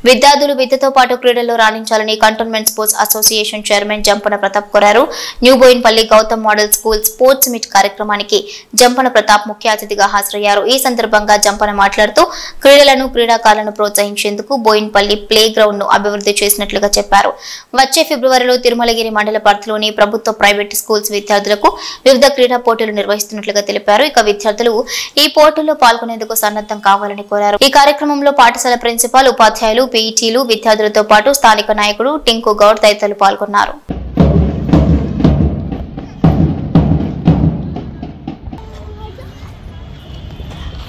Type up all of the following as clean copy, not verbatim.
విద్యార్థులు విద్యతో పాటు క్రీడల్లో రాణించాలని cantonment sports association chairman Jampana Pratap కోరారు. New Boinpally Gautam model school sports meet కార్యక్రమానికి జంపన ప్రతాప్ ముఖ్య అతిథిగా హాజరయ్యారు. ఈ సందర్భంగా జంపన మాట్లాడుతూ క్రీడలను క్రీడాకారులను ప్రోత్సహించేందుకు బోయిన్పల్లి ప్లే గ్రౌండ్ ను అభివృద్ధి చేసినట్లుగా చెప్పారు. వచ్చే ఫిబ్రవరిలో తిరుమలగిరి మండల పరిధిలోని ప్రభుత్వ ప్రైవేట్ స్కూల్స్ విద్యార్థులకు వివిధ క్రీడా పోటీలు నిర్వహిస్తున్నట్లుగా తెలిపారు. ఇక విద్యార్థులు ఈ పోటీల్లో పాల్గొనేందుకు సన్నద్ధం కావాలని కోరారు. ఈ కార్యక్రమంలో పాఠశాల ప్రిన్సిపాల్, ఉపాధ్యాయులు, పీఈటీలు, విద్యార్థులతో పాటు స్థానిక నాయకుడు టింకు గౌడ్ తదితరులు పాల్గొన్నారు.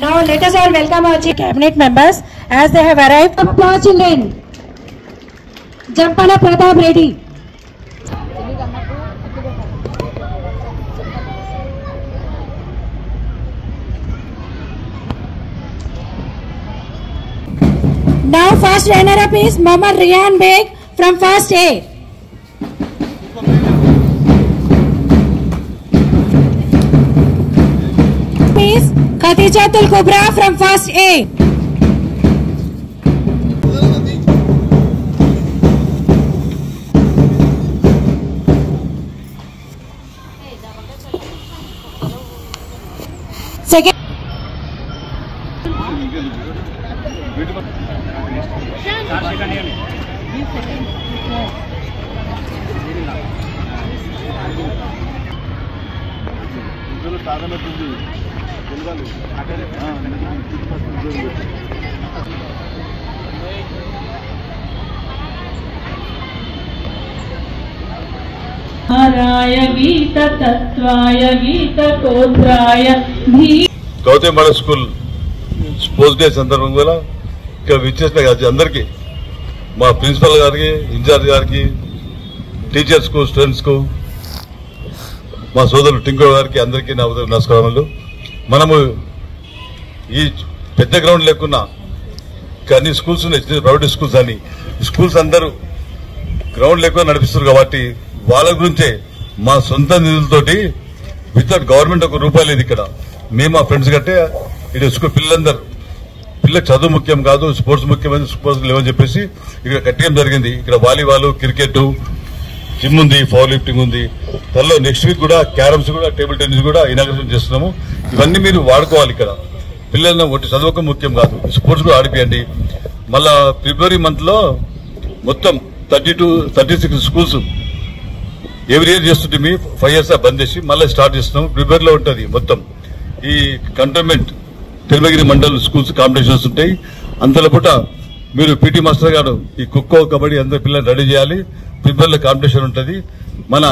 Now let us all welcome our cabinet members as they have arrived. Applause children. Jampana Pratap Reddy. Now first runner-up is Mohammad Riyan Beg from first A. Is Khadijatul Kubra from first A. Second. गीत तत्वाय गीत कोत्राय Gautam model school sports day సందర్భంగా ఇక్కడ విచ్చేసిన అందరికీ, మా principal గారికి, ఇన్ఛార్జ్ గారికి, టీచర్స్ కు, స్టూడెంట్స్ కు, మా సోదరులు టింకో గారికి అందరికీ నా నమస్కారములు. మనము ఈ పెద్ద గ్రౌండ్ లేకున్నా అన్ని స్కూల్స్ ఉన్నాయి, ప్రైవేట్ స్కూల్స్ అని స్కూల్స్ అందరూ గ్రౌండ్ లేకుండా నడిపిస్తారు కాబట్టి వాళ్ళ గురించే మా సొంత నిధులతోటి వితౌట్ గవర్నమెంట్ ఒక రూపాయి లేదు. ఇక్కడ మేము మా ఫ్రెండ్స్ కంటే ఇటు స్కూల్ పిల్లలకు చదువు ముఖ్యం కాదు, స్పోర్ట్స్ ముఖ్యమైన స్పోర్ట్స్ లేవని చెప్పేసి ఇక్కడ కట్టడం జరిగింది. ఇక్కడ వాలీబాల్, క్రికెట్, జిమ్ ఉంది, పవర్ లిఫ్టింగ్ ఉంది. త్వరలో నెక్స్ట్ వీక్ కూడా క్యారమ్స్ కూడా, టేబుల్ టెన్నిస్ కూడా ఇనాగ్రేషన్ చేస్తున్నాము. ఇవన్నీ మీరు వాడుకోవాలి. ఇక్కడ పిల్లలను ఒకటి చదువుక ముఖ్యం కాదు, స్పోర్ట్స్ కూడా ఆడిపియండి. మళ్ళా ఫిబ్రవరి మంత్ లో మొత్తం 36 స్కూల్స్ ఎవ్రీ ఇయర్ చేస్తుంటే 5 years బంద్ చేసి మళ్ళీ స్టార్ట్ చేస్తున్నాం. ఫిబ్రవరిలో ఉంటుంది మొత్తం ఈ cantonment Tirumalagiri mandal schools competitions ఉంటాయి. అంతలో పూట మీరు పీటీ మాస్టర్ గారు ఈ ఖోఖో, కబడ్డీ అందరి పిల్లల్ని రెడీ చేయాలి. ఫిబ్రవరిలో కాంపిటీషన్ ఉంటుంది. మన